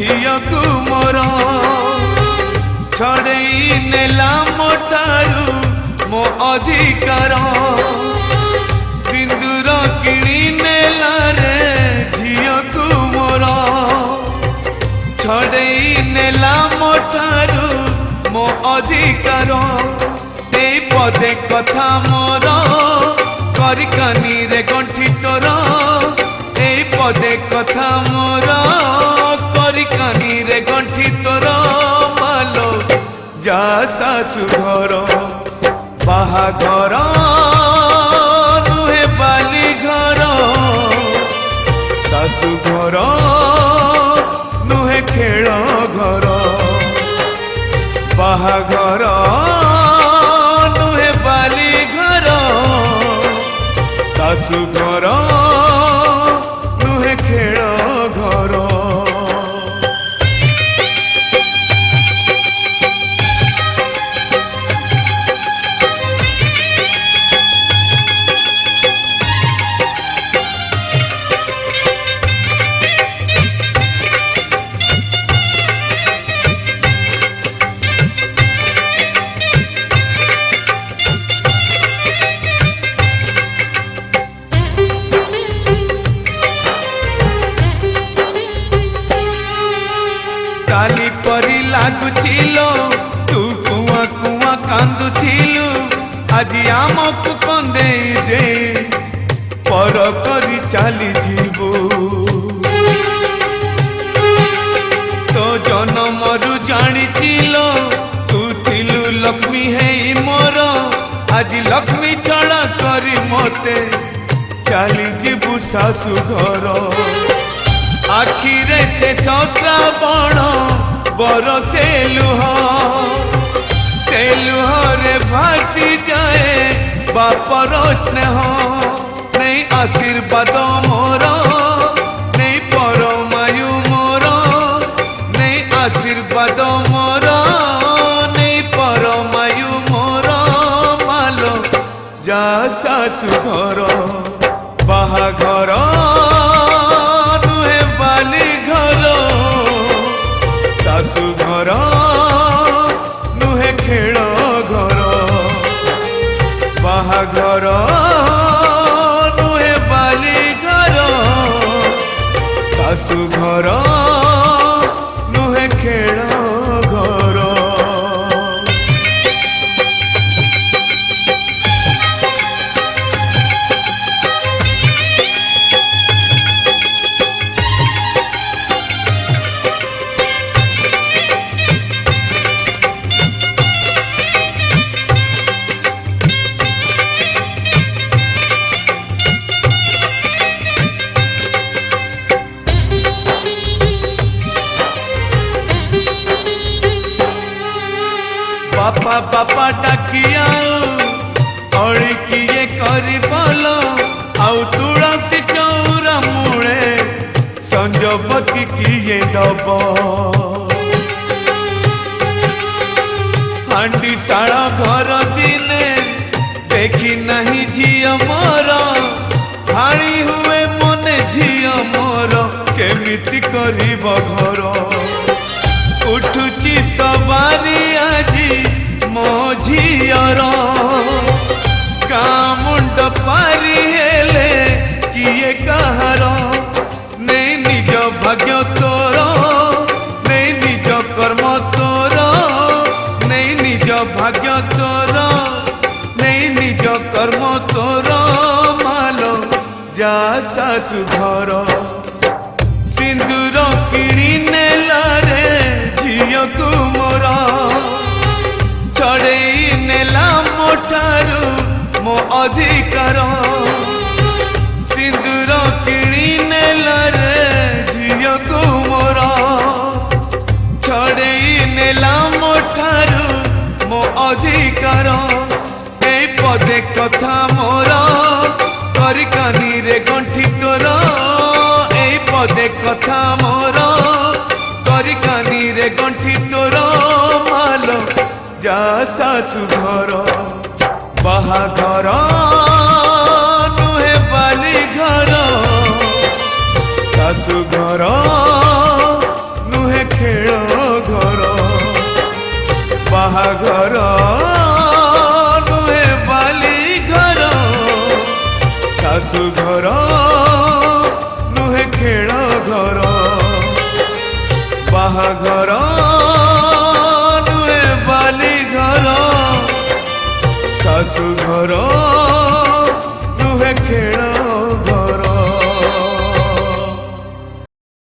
झियकु मोर छड़ई नेला मोठारू मो अधिकार सिंदूर किणी नेला रे झियकु मोर छड़ई नेला मोठारू मो अधिकार ए पदे कथा मोर करिकानी रे गंठी तोर ए पदे कथा मोर करिकानी रे गंठी तोर मालो जा सासु घर बाहाघर नुहे बाली घर सासु घर नुहे खेल घर बाहाघर नुहे बाली घर सासु घर नुहे खेल घर काली परी लागुचिलो तू कुआ कुआ कांदुथिलु आजी आमकु कंदे दे पर करी चली जीवु तो जनमरु जानिचिलो तू थिलु लक्ष्मी है मोर आजी लक्ष्मी छड़ा करी मते चली जीवु सासु घर आखिरे से श्रावण बरसे लुह रे भासी जाए बापर स्नेह नहीं आशीर्वाद मोर नहीं परमायु मोर नहीं आशीर्वाद मोर नहीं परमायु मोर मालो जा सासु घर बाहाघर बाली घर सासु घर नुहे खेल घर बाहाघर नुहे बाली घर सासु घर नुहे खेल घर बापा बापा डाकिया अड़ी किए करी बोलो आउ तुलसी चौरा मूले संजपति किए दब हांडी शाला घर दिने देखी नहीं झियो मोर हाणी हुए मने झियो मोर केमिति करिब घर उठुची सवारी आजी मो झियर गाँ मुंड पारी हेले किए कहार नहीं निज भाग्य तोर नहीं निज कर्म तोर नहीं निज भाग्य तोर नहीं निज कर्म तोर मालो जा सासु घर सिंदूर किणी नेला रे झियकु मोर छड़ई नेला मोठारू मो अधिकार सिंदूर किणी नेला रे झियकु मोर छड़ई नेला मोठारू मो अधिकार ए पदे कथा मोर करिकानी रे गंठी तोर ए पदे कथा मोर करिकानी रे गंठी तोर मालो जा सासु घर बाहाघर नुहे बाली घर सासु घर नुहे ଘର ନୁହେଁ ଖେଳ ଘର, ବାହାଘର ନୁହେଁ ବାଲି ଘର, ଶାଶୁ ଘର ନୁହେଁ ଖେଳ